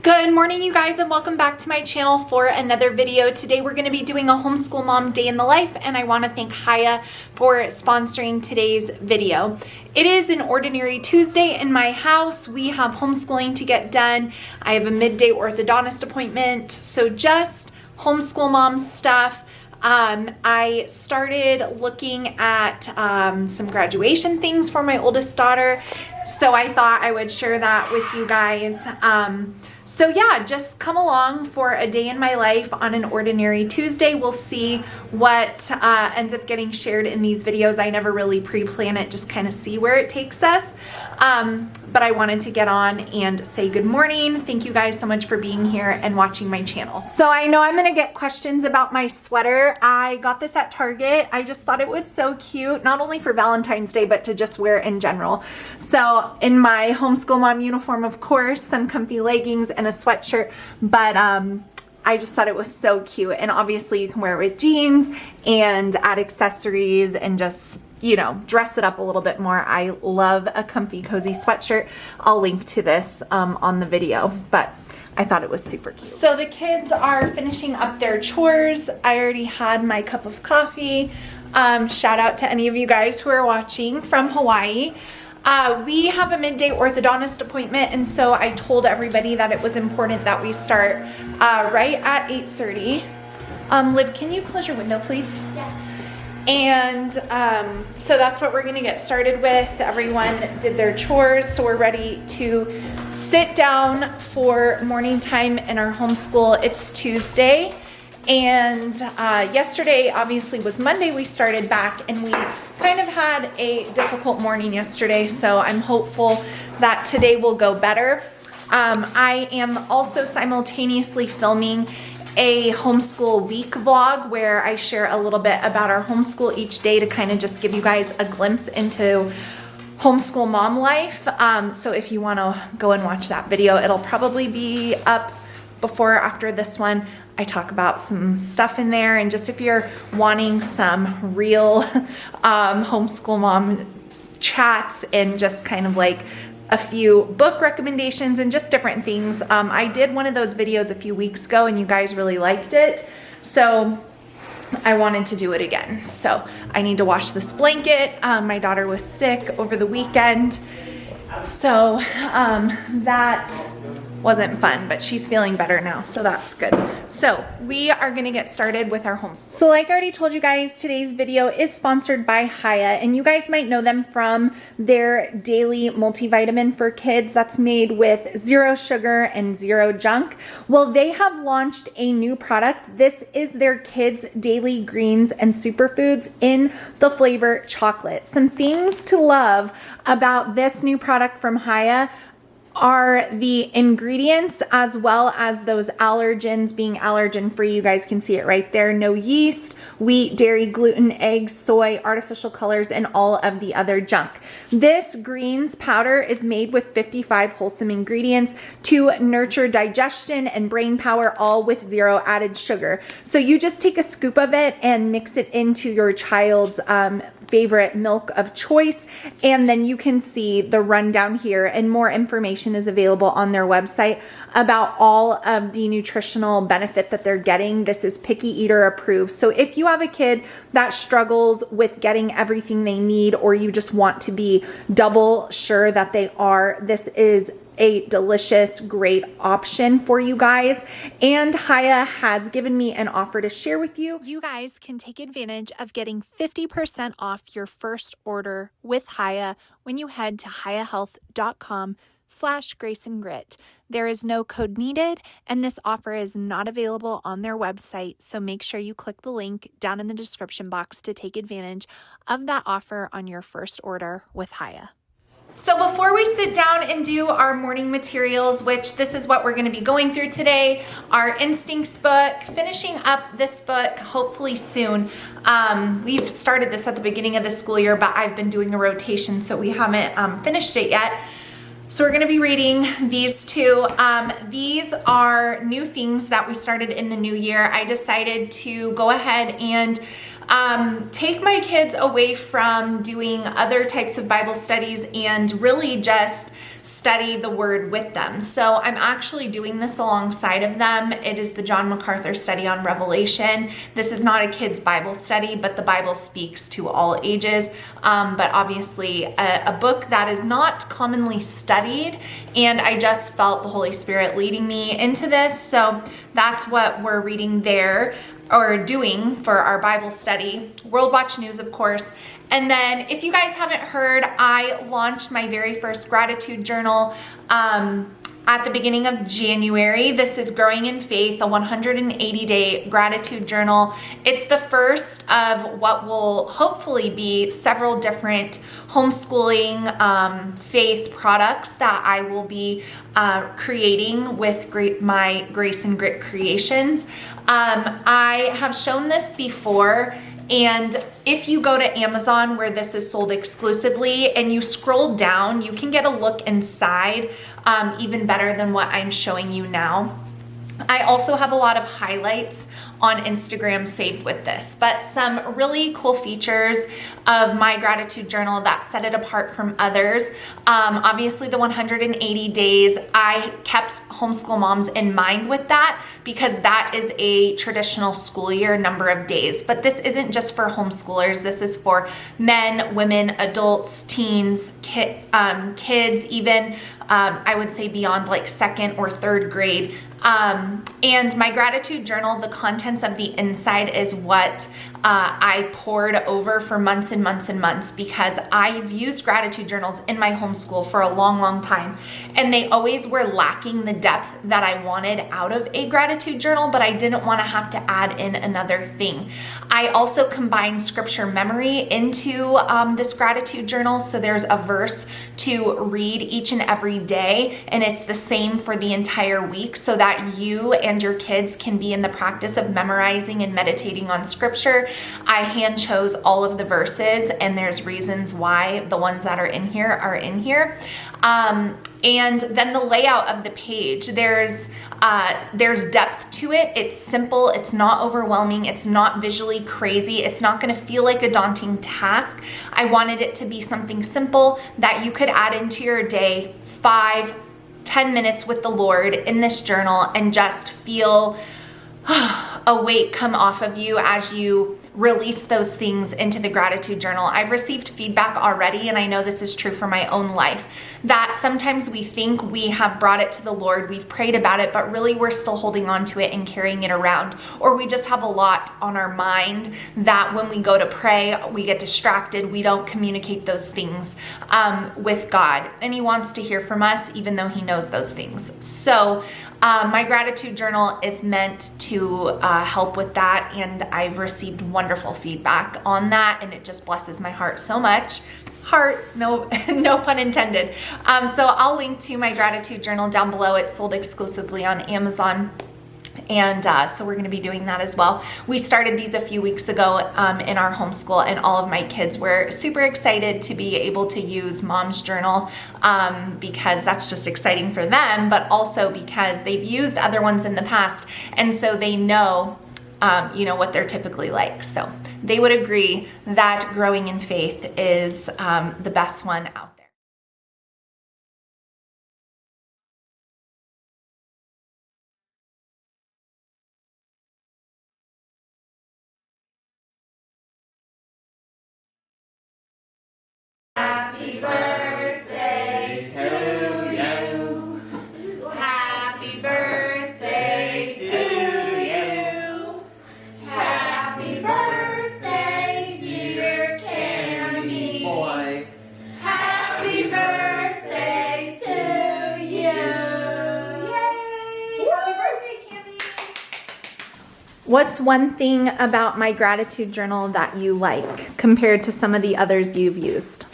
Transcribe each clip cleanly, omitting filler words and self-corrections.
Good morning, you guys, and welcome back to my channel for another video. Today we're going to be doing a homeschool mom day in the life, and I want to thank Haya for sponsoring today's video. It is an ordinary Tuesday in my house. We have homeschooling to get done. I have a midday orthodontist appointment, so just homeschool mom stuff. I started looking at some graduation things for my oldest daughter, so I thought I would share that with you guys. So yeah, just come along for a day in my life on an ordinary Tuesday. We'll see what ends up getting shared in these videos. I never really pre-plan it, just kind of see where it takes us. But I wanted to get on and say good morning. Thank you guys so much for being here and watching my channel. So I know I'm gonna get questions about my sweater. I got this at Target. I just thought it was so cute, not only for Valentine's Day, but to just wear in general. So in my homeschool mom uniform, of course, some comfy leggings and a sweatshirt, but I just thought it was so cute. And obviously you can wear it with jeans and add accessories and just, you know, dress it up a little bit more. I love a comfy, cozy sweatshirt. I'll link to this on the video, but I thought it was super cute. So the kids are finishing up their chores. I already had my cup of coffee. Shout out to any of you guys who are watching from Hawaii. We have a midday orthodontist appointment, and so I told everybody that it was important that we start right at 8:30. Liv, can you close your window, please? Yeah. And so that's what we're gonna get started with. Everyone did their chores, so we're ready to sit down for morning time in our homeschool. It's Tuesday, and yesterday obviously was Monday. We started back, and we kind of had a difficult morning yesterday, so I'm hopeful that today will go better. I am also simultaneously filming a homeschool week vlog where I share a little bit about our homeschool each day to kind of just give you guys a glimpse into homeschool mom life. So if you want to go and watch that video, it'll probably be up before or after this one. I talk about some stuff in there, and just if you're wanting some real homeschool mom chats and just kind of like a few book recommendations and just different things. I did one of those videos a few weeks ago and you guys really liked it, so I wanted to do it again. So I need to wash this blanket. My daughter was sick over the weekend, so that wasn't fun, but she's feeling better now, so that's good. So we are gonna get started with our homeschool. So like I already told you guys, today's video is sponsored by Haya, and you guys might know them from their daily multivitamin for kids that's made with 0 sugar and 0 junk. Well, they have launched a new product. This is their kids daily greens and superfoods in the flavor chocolate. Some things to love about this new product from Haya are the ingredients, as well as those allergens being allergen free. You guys can see it right there. No yeast, wheat, dairy, gluten, eggs, soy, artificial colors, and all of the other junk. This greens powder is made with 55 wholesome ingredients to nurture digestion and brain power, all with 0 added sugar. So you just take a scoop of it and mix it into your child's favorite milk of choice, and then you can see the rundown here, and more information is available on their website about all of the nutritional benefit that they're getting. This is picky eater approved, so if you have a kid that struggles with getting everything they need, or you just want to be double sure that they are, this is a delicious, great option for you guys. And Haya has given me an offer to share with you. You guys can take advantage of getting 50% off your first order with Haya when you head to hayahealth.com/graceandgrit. There is no code needed, and this offer is not available on their website, so make sure you click the link down in the description box to take advantage of that offer on your first order with Haya. So before we sit down and do our morning materials, which this is what we're going to be going through today, our instincts book, finishing up this book hopefully soon. We've started this at the beginning of the school year, but I've been doing a rotation, so we haven't finished it yet. So we're going to be reading these two. These are new things that we started in the new year. I decided to go ahead and take my kids away from doing other types of Bible studies and really just study the Word with them. So I'm actually doing this alongside of them. It is the John MacArthur study on Revelation. This is not a kid's Bible study, but the Bible speaks to all ages. But obviously a book that is not commonly studied, and I just felt the Holy Spirit leading me into this. So that's what we're reading there, or doing for our Bible study. World Watch News, of course. And then if you guys haven't heard, I launched my very first gratitude journal at the beginning of January. This is Growing in Faith, a 180-day gratitude journal. It's the first of what will hopefully be several different homeschooling faith products that I will be creating with my Grace and Grit Creations. I have shown this before, and if you go to Amazon where this is sold exclusively and you scroll down, you can get a look inside even better than what I'm showing you now. I also have a lot of highlights on Instagram saved with this, but some really cool features of my gratitude journal that set it apart from others. Obviously the 180 days, I kept homeschool moms in mind with that because that is a traditional school year number of days, but this isn't just for homeschoolers. This is for men, women, adults, teens, kids, even I would say beyond like second or third grade. And my gratitude journal, the contents of the inside is what I poured over for months and months and months, because I've used gratitude journals in my homeschool for a long, long time, and they always were lacking the depth that I wanted out of a gratitude journal, but I didn't want to have to add in another thing. I also combined scripture memory into this gratitude journal, so there's a verse to read each and every day, and it's the same for the entire week, so that you and your kids can be in the practice of memorizing and meditating on scripture. I hand chose all of the verses, and there's reasons why the ones that are in here are in here. And then the layout of the page, there's depth to it. It's simple. It's not overwhelming. It's not visually crazy. It's not going to feel like a daunting task. I wanted it to be something simple that you could add into your day, 5-10 minutes with the Lord in this journal, and just feel a weight come off of you as you release those things into the gratitude journal. I've received feedback already, and I know this is true for my own life, that sometimes we think we have brought it to the Lord, we've prayed about it, but really we're still holding on to it and carrying it around, or we just have a lot on our mind that when we go to pray, we get distracted, we don't communicate those things with God, and He wants to hear from us even though He knows those things. So my gratitude journal is meant to help with that, and I've received wonderful feedback on that, and it just blesses my heart so much. Heart, no pun intended. So I'll link to my gratitude journal down below. It's sold exclusively on Amazon. And so we're going to be doing that as well. We started these a few weeks ago in our homeschool, and all of my kids were super excited to be able to use Mom's Journal because that's just exciting for them, but also because they've used other ones in the past, and so they know what they're typically like. So they would agree that Growing in Faith is the best one out there. Happy birthday to you. Happy birthday to you. Happy birthday, dear Cammy. Boy. Happy birthday to you. Yay! Happy birthday, Cammy. What's one thing about my gratitude journal that you like compared to some of the others you've used?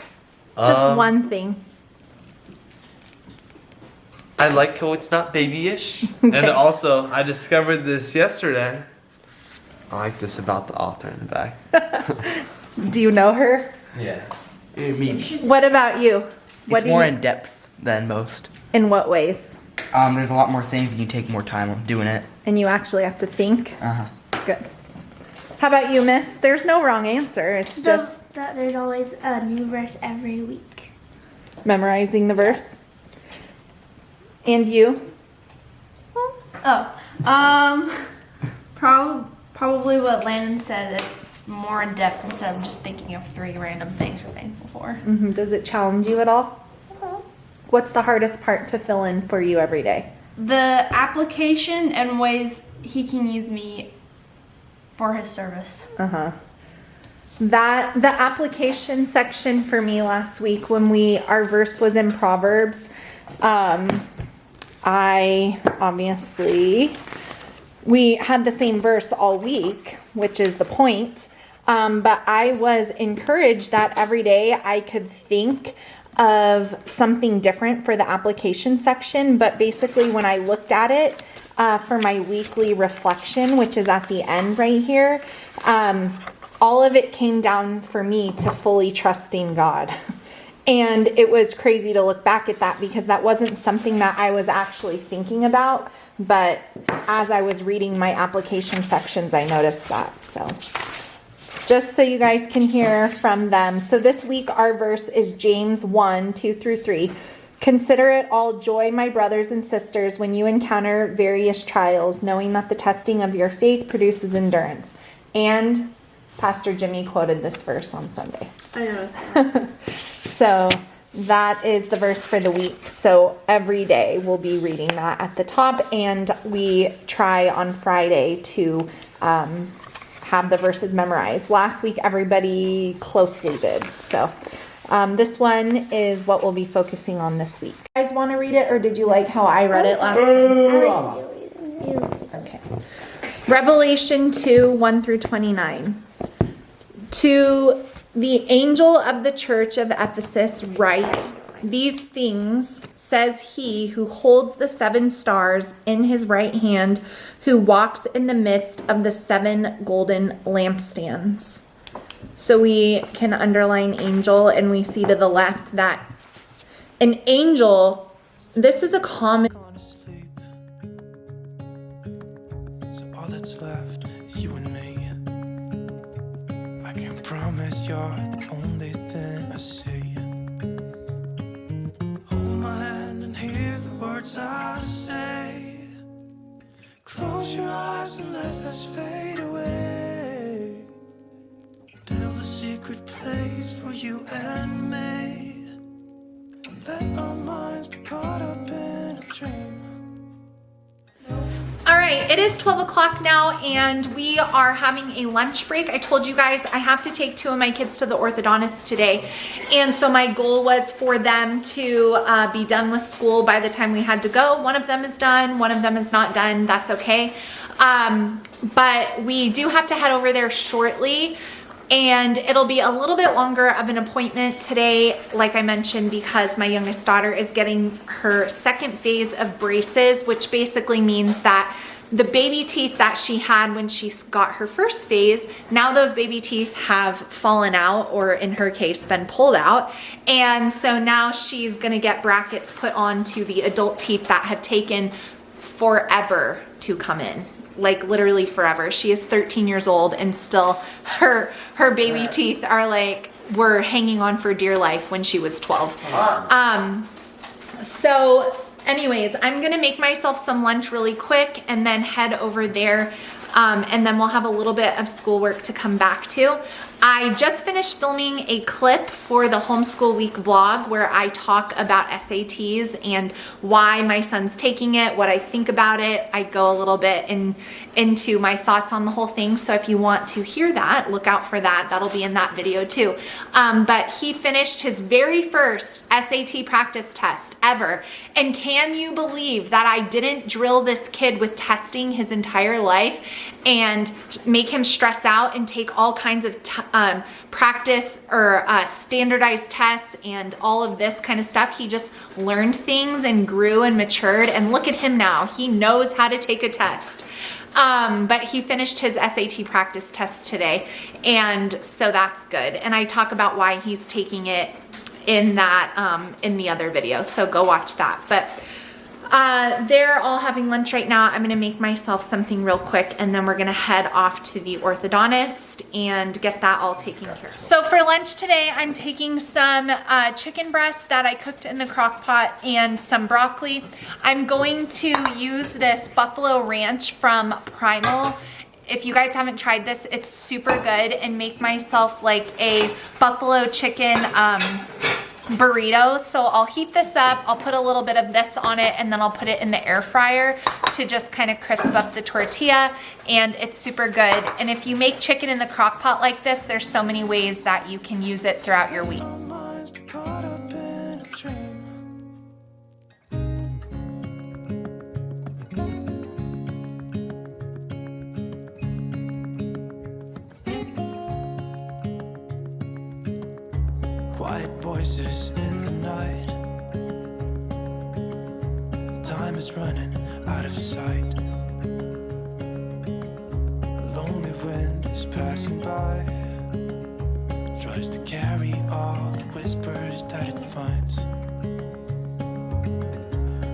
Just one thing. I like how it's not babyish. Okay. And also, I discovered this yesterday. I like this about the author in the back. Do you know her? Yeah. What about you? It's more in depth than most. In what ways? There's a lot more things and you take more time on doing it. And you actually have to think? Uh-huh. Good. How about you, Miss? There's no wrong answer. It's just that there's always a new verse every week. memorizing the verse. And you? Probably what Landon said. It's more in depth instead of just thinking of 3 random things you're thankful for. Does it challenge you at all? What's the hardest part to fill in for you every day? The application and ways he can use me for his service. That the application section for me last week when our verse was in Proverbs, we had the same verse all week, which is the point. But I was encouraged that every day I could think of something different for the application section. But basically when I looked at it for my weekly reflection, which is at the end right here, all of it came down for me to fully trusting God. And it was crazy to look back at that because that wasn't something that I was actually thinking about. But as I was reading my application sections, I noticed that. So just so you guys can hear from them. So this week our verse is James 1:2-3. Consider it all joy, my brothers and sisters, when you encounter various trials, knowing that the testing of your faith produces endurance. And Pastor Jimmy quoted this verse on Sunday. I noticed. So that is the verse for the week. So every day we'll be reading that at the top, and we try on Friday to have the verses memorized. Last week everybody closely did. So this one is what we'll be focusing on this week. You guys want to read it, or did you like how I read it last time? Okay. Revelation 2:1-29. To the angel of the church of Ephesus write, these things says he who holds the 7 stars in his right hand, who walks in the midst of the 7 golden lampstands. So we can underline angel, and we see to the left that an angel, this is a common... So all that's left is you and me. I can promise you're the only thing I see. Hold my hand and hear the words I say. Close your eyes and let us fade away. Build a secret place for you and me. Let our minds be caught up in a dream. All right, it is 12 o'clock now, and we are having a lunch break. I told you guys I have to take 2 of my kids to the orthodontist today, and so my goal was for them to be done with school by the time we had to go. One of them is done, one of them is not done. That's okay. But we do have to head over there shortly, and it'll be a little bit longer of an appointment today, like I mentioned, because my youngest daughter is getting her 2nd phase of braces, which basically means that the baby teeth that she had when she got her 1st phase, now those baby teeth have fallen out, or in her case, been pulled out. And so now she's gonna get brackets put onto the adult teeth that have taken forever to come in. Like literally forever. She is 13 years old, and still her baby teeth are like, were hanging on for dear life when she was 12. So anyways, I'm gonna make myself some lunch really quick and then head over there, and then we'll have a little bit of schoolwork to come back to. I just finished filming a clip for the Homeschool Week vlog where I talk about SATs and why my son's taking it, what I think about it. I go a little bit into my thoughts on the whole thing. So if you want to hear that, look out for that. That'll be in that video too. But he finished his very first SAT practice test ever. And can you believe that I didn't drill this kid with testing his entire life and make him stress out and take all kinds of practice or standardized tests and all of this kind of stuff. He just learned things and grew and matured, and look at him now. He knows how to take a test. But he finished his SAT practice test today, and so that's good. And I talk about why he's taking it in that in the other video, so go watch that. But They're all having lunch right now. I'm gonna make myself something real quick and then we're gonna head off to the orthodontist and get that all taken care of. So for lunch today, I'm taking some chicken breasts that I cooked in the crock pot and some broccoli. I'm going to use this buffalo ranch from Primal. If you guys haven't tried this, it's super good, and make myself like a buffalo chicken burritos. So I'll heat this up, I'll put a little bit of this on it, and then I'll put it in the air fryer to just kind of crisp up the tortilla, and it's super good. And if you make chicken in the crock pot like this, there's so many ways that you can use it throughout your week. Our minds be caught up in a dream. Quiet voices in the night. Time is running out of sight. A lonely wind is passing by. Tries to carry all the whispers that it finds.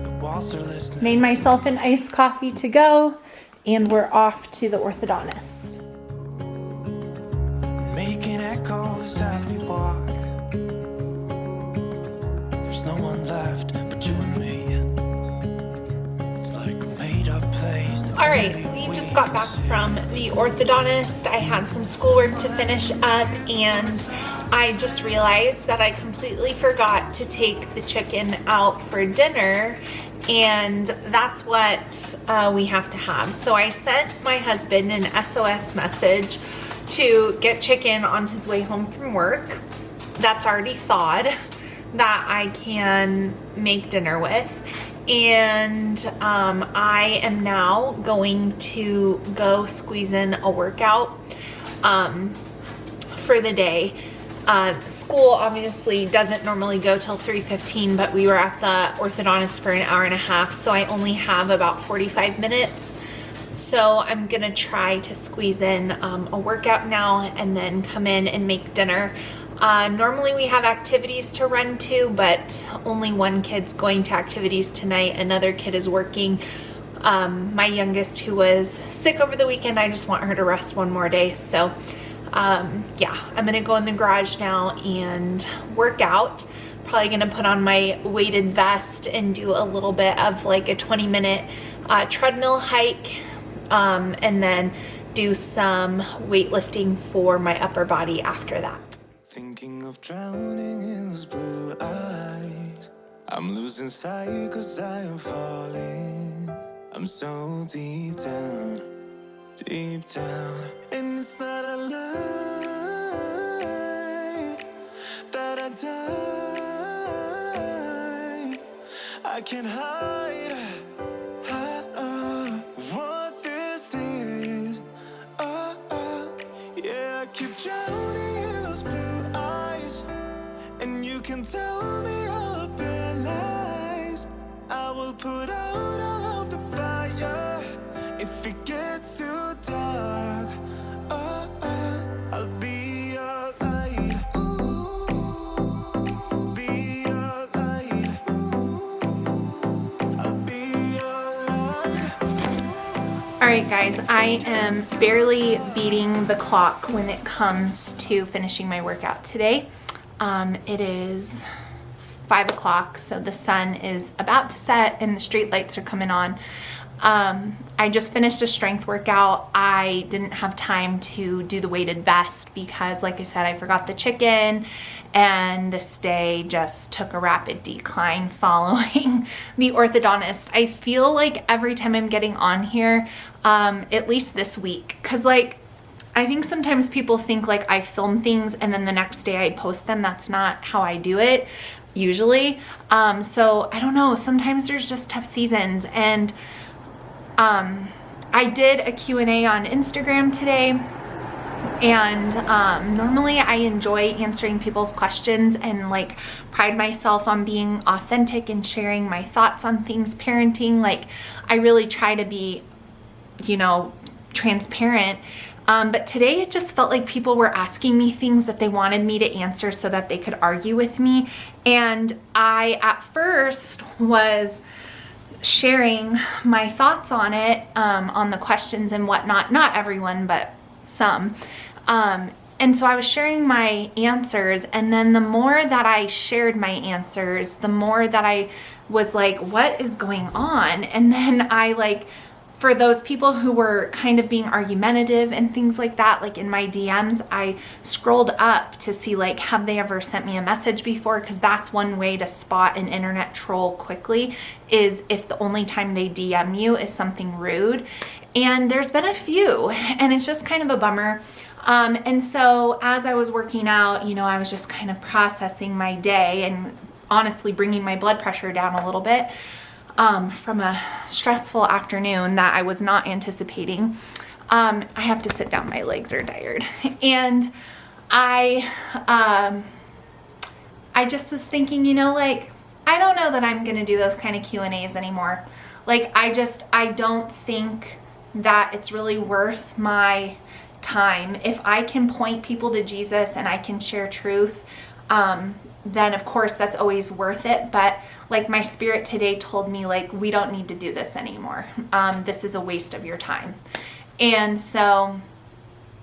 The walls are listening. Made myself an iced coffee to go, and we're off to the orthodontist. Making echoes as we walk. There's no one left but you and me. It's like a made up place. that All right, only we just got back from the orthodontist. I had some schoolwork to finish up, and I just realized that I completely forgot to take the chicken out for dinner, and that's what we have to have. So I sent my husband an SOS message to get chicken on his way home from work that's already thawed, that I can make dinner with. And I am now going to go squeeze in a workout for the day. School obviously doesn't normally go till 3:15, but we were at the orthodontist for an hour and a half, so I only have about 45 minutes. So I'm gonna try to squeeze in a workout now and then come in and make dinner. Normally we have activities to run to, but only one kid's going to activities tonight. Another kid is working. My youngest, who was sick over the weekend, I just want her to rest one more day. So yeah, I'm gonna go in the garage now and work out. Probably gonna put on my weighted vest and do a little bit of like a 20-minute treadmill hike, and then do some weightlifting for my upper body after that. Thinking of drowning in those blue eyes. I'm losing sight 'cause I am falling. I'm so deep down, and it's not a lie that I die. I can't hide what this is. Yeah, I keep drowning in those blue eyes, and you can tell me all of your lies. I will put out all of the fire if it gets too dark. I'll be your light. Be your light. I'll be your light. All right, guys, I am barely beating the clock when it comes to finishing my workout today. It is 5 o'clock, so the sun is about to set and the street lights are coming on. I just finished a strength workout. I didn't have time to do the weighted vest because, like I said, I forgot the chicken, and this day just took a rapid decline following the orthodontist. I feel like every time I'm getting on here, at least this week, because like I think sometimes people think like I film things and then the next day I post them. That's not how I do it usually. So I don't know, sometimes there's just tough seasons, and I did a Q&A on Instagram today, and normally I enjoy answering people's questions and like pride myself on being authentic and sharing my thoughts on things parenting. Like I really try to be, you know, transparent. But today it just felt like people were asking me things that they wanted me to answer so that they could argue with me. And I at first was sharing my thoughts on it, on the questions and whatnot. Not everyone, but some. And so I was sharing my answers, and then the more that I shared my answers, the more that I was like, what is going on? And then I like, for those people who were kind of being argumentative and things like that, like in my DMs, I scrolled up to see like, have they ever sent me a message before? Because that's one way to spot an internet troll quickly, is if the only time they DM you is something rude. And there's been a few, and it's just kind of a bummer. And so as I was working out, you know, I was just kind of processing my day and honestly bringing my blood pressure down a little bit from a stressful afternoon that I was not anticipating. I have to sit down, my legs are tired. And I just was thinking, you know, like, I don't know that I'm going to do those kind of Q&As anymore. Like, I don't think that it's really worth my time. If I can point people to Jesus and I can share truth, then of course that's always worth it. But like, my spirit today told me, like, we don't need to do this anymore. This is a waste of your time. And so,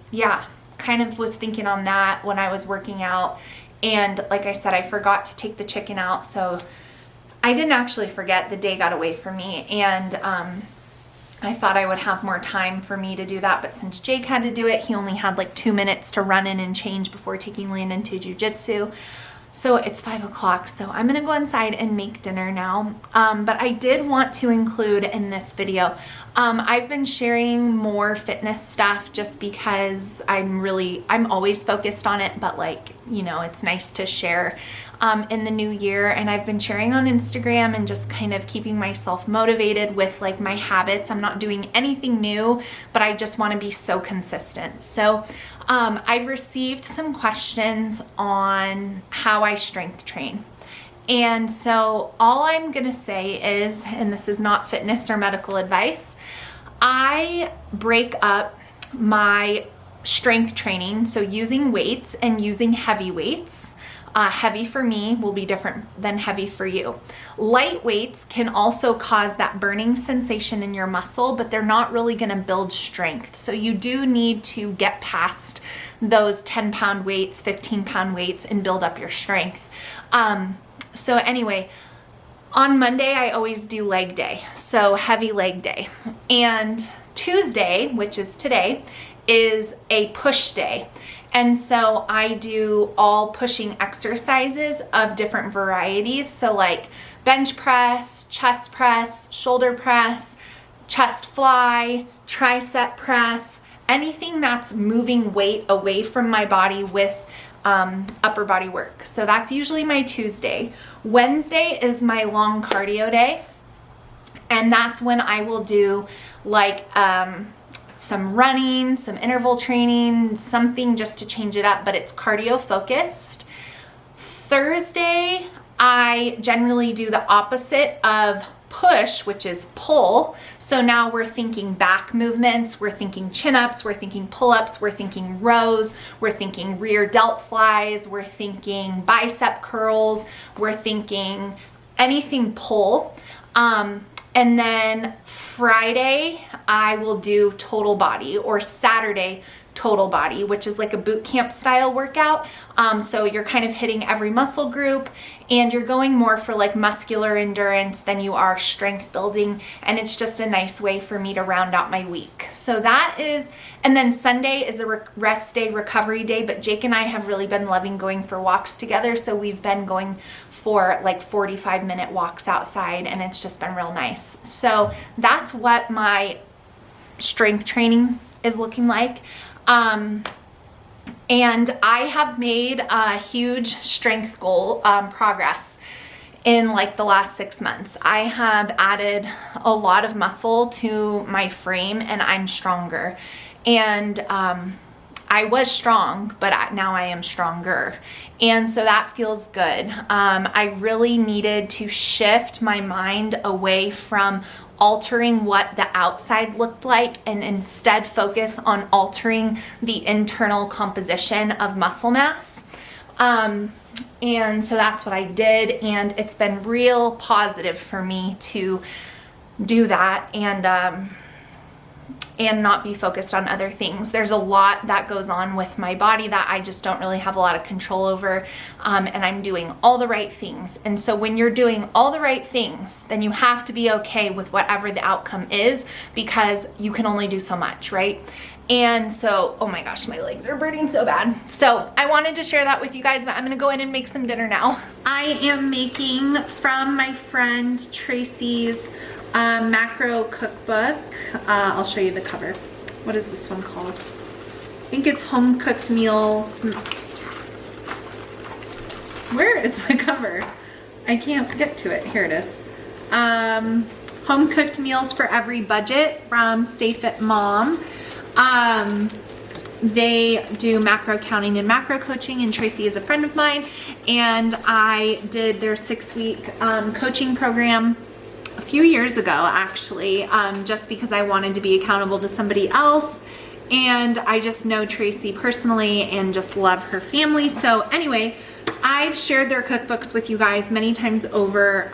yeah, kind of was thinking on that when I was working out. And like I said, I forgot to take the chicken out. So I didn't actually forget. The day got away from me. And I thought I would have more time for me to do that, but since Jake had to do it, he only had like 2 minutes to run in and change before taking Landon to jujitsu. So it's 5 o'clock, so I'm gonna go inside and make dinner now. But I did want to include in this video, I've been sharing more fitness stuff just because I'm always focused on it, but like, you know, it's nice to share in the new year. And I've been sharing on Instagram and just kind of keeping myself motivated with like my habits. I'm not doing anything new, but I just want to be so consistent. So I've received some questions on how I strength train. And so all I'm going to say is, and this is not fitness or medical advice, I break up my strength training, so using weights and using heavy weights. Heavy for me will be different than heavy for you. Light weights can also cause that burning sensation in your muscle, but they're not really going to build strength. So you do need to get past those 10-pound weights, 15-pound weights, and build up your strength. So anyway, on Monday, I always do leg day, so heavy leg day. And Tuesday, which is today, is a push day. And so I do all pushing exercises of different varieties. So like bench press, chest press, shoulder press, chest fly, tricep press, anything that's moving weight away from my body with upper body work. So that's usually my Tuesday. Wednesday is my long cardio day. And that's when I will do like some running, some interval training, something just to change it up, but it's cardio focused. Thursday, I generally do the opposite of push, which is pull. So now we're thinking back movements, we're thinking chin-ups, we're thinking pull-ups, we're thinking rows, we're thinking rear delt flies, we're thinking bicep curls, we're thinking anything pull. And then Friday, I will do total body, or Saturday, total body, which is like a boot camp style workout. So you're kind of hitting every muscle group, and you're going more for like muscular endurance than you are strength building. And it's just a nice way for me to round out my week. So that is, and then Sunday is a rest day, recovery day, but Jake and I have really been loving going for walks together. So we've been going for like 45-minute walks outside, and it's just been real nice. So that's what my strength training is looking like. And I have made a huge strength goal progress in like the last 6 months. I have added a lot of muscle to my frame, and I'm stronger. And I was strong, but now I am stronger. And so that feels good. I really needed to shift my mind away from altering what the outside looked like and instead focus on altering the internal composition of muscle mass. And so that's what I did, and it's been real positive for me to do that and not be focused on other things. There's a lot that goes on with my body that I just don't really have a lot of control over, and I'm doing all the right things. And so when you're doing all the right things, then you have to be okay with whatever the outcome is, because you can only do so much, right? And so, oh my gosh, my legs are burning so bad. So I wanted to share that with you guys, but I'm gonna go in and make some dinner now. I am making from my friend Tracy's macro cookbook. I'll show you the cover. What is this one called? I think it's Home Cooked Meals. Where is the cover? I can't get to it. Here it is. Home Cooked Meals for Every Budget from Stay Fit Mom. They do macro counting and macro coaching, and Tracy is a friend of mine, and I did their 6-week coaching program a few years ago, actually, just because I wanted to be accountable to somebody else, and I just know Tracy personally and just love her family. So anyway, I've shared their cookbooks with you guys many times over,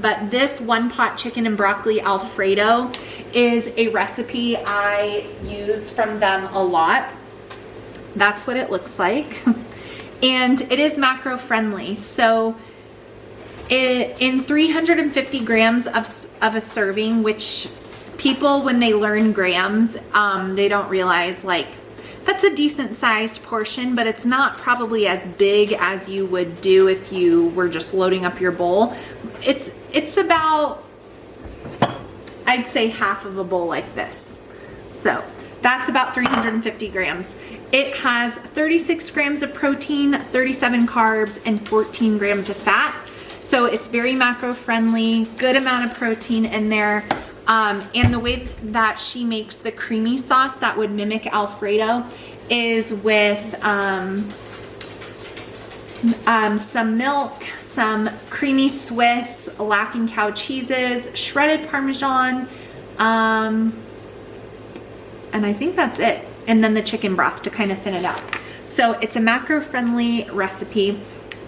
but this one pot chicken and broccoli Alfredo is a recipe I use from them a lot. That's what it looks like. And it is macro friendly. So in 350 grams of a serving, which people, when they learn grams, they don't realize, like, that's a decent sized portion, but it's not probably as big as you would do if you were just loading up your bowl. It's about, I'd say, half of a bowl like this. So that's about 350 grams. It has 36 grams of protein, 37 carbs, and 14 grams of fat. So it's very macro friendly, good amount of protein in there. And the way that she makes the creamy sauce that would mimic Alfredo is with some milk, some creamy Swiss, Laughing Cow cheeses, shredded Parmesan, and I think that's it. And then the chicken broth to kind of thin it out. So it's a macro-friendly recipe,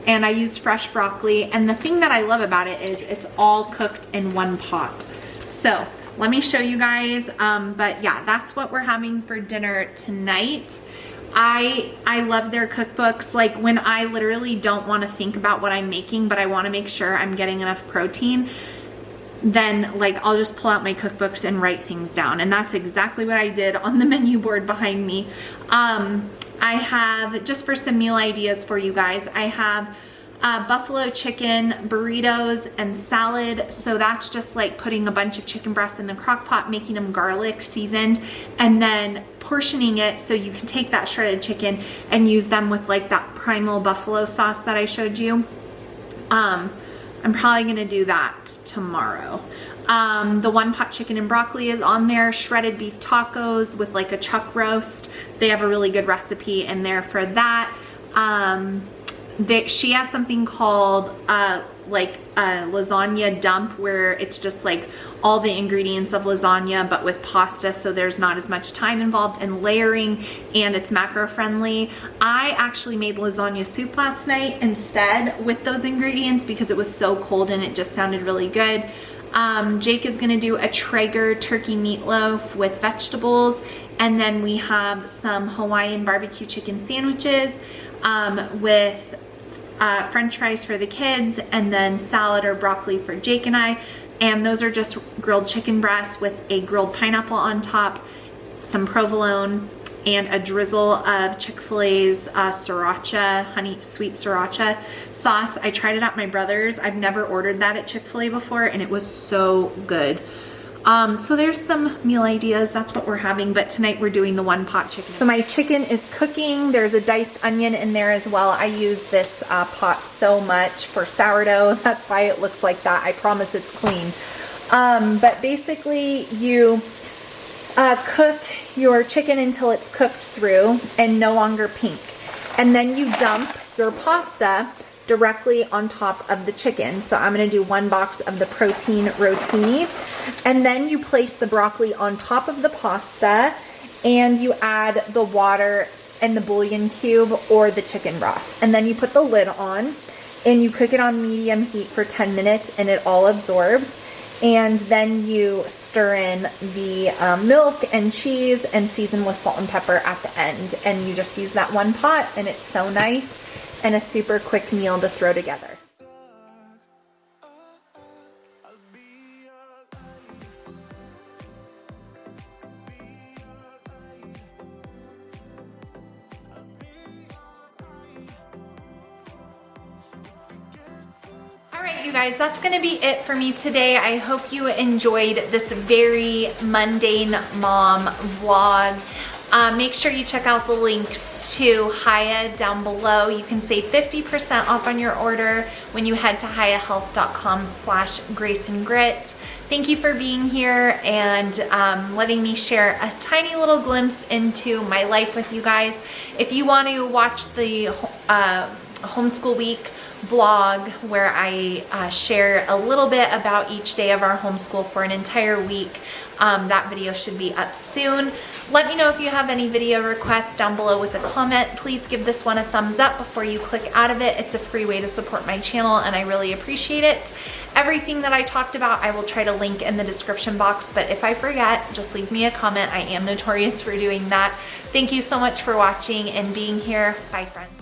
and I used fresh broccoli. And the thing that I love about it is it's all cooked in one pot. So let me show you guys, but yeah, that's what we're having for dinner tonight. I love their cookbooks. Like, when I literally don't want to think about what I'm making, but I want to make sure I'm getting enough protein, then like I'll just pull out my cookbooks and write things down. And that's exactly what I did on the menu board behind me. I have, just for some meal ideas for you guys, I have buffalo chicken, burritos, and salad. So that's just like putting a bunch of chicken breasts in the crock pot, making them garlic seasoned, and then portioning it so you can take that shredded chicken and use them with like that primal buffalo sauce that I showed you. I'm probably gonna do that tomorrow. The one pot chicken and broccoli is on there. Shredded beef tacos with like a chuck roast. They have a really good recipe in there for that. She has something called lasagna dump, where it's just like all the ingredients of lasagna but with pasta, so there's not as much time involved in layering, and it's macro friendly. I actually made lasagna soup last night instead with those ingredients because it was so cold and it just sounded really good. Jake is gonna do a Traeger turkey meatloaf with vegetables, and then we have some Hawaiian barbecue chicken sandwiches with French fries for the kids, and then salad or broccoli for Jake and I. And those are just grilled chicken breasts with a grilled pineapple on top, some provolone, and a drizzle of Chick-fil-A's sriracha, sweet sriracha sauce. I tried it at my brother's. I've never ordered that at Chick-fil-A before, and it was so good. So there's some meal ideas. That's what we're having, but tonight we're doing the one pot chicken. So my chicken is cooking. There's a diced onion in there as well. I use this pot so much for sourdough. That's why it looks like that. I promise it's clean. But basically you cook your chicken until it's cooked through and no longer pink. And then you dump your pasta directly on top of the chicken. So I'm going to do 1 box of the protein rotini, and then you place the broccoli on top of the pasta, and you add the water and the bouillon cube or the chicken broth, and then you put the lid on and you cook it on medium heat for 10 minutes, and it all absorbs. and then you stir in the milk and cheese and season with salt and pepper at the end. And you just use that one pot, and it's so nice and a super quick meal to throw together. Alright you guys, that's going to be it for me today. I hope you enjoyed this very mundane mom vlog. Make sure you check out the links to Hiya down below. You can save 50% off on your order when you head to hiyahealth.com/graceandgrit. Thank you for being here and letting me share a tiny little glimpse into my life with you guys. If you want to watch the homeschool week vlog where I share a little bit about each day of our homeschool for an entire week, that video should be up soon. Let me know if you have any video requests down below with a comment. Please give this one a thumbs up before you click out of it. It's a free way to support my channel and I really appreciate it. Everything that I talked about I will try to link in the description box, but if I forget, just leave me a comment. I am notorious for doing that. Thank you so much for watching and being here. Bye friends.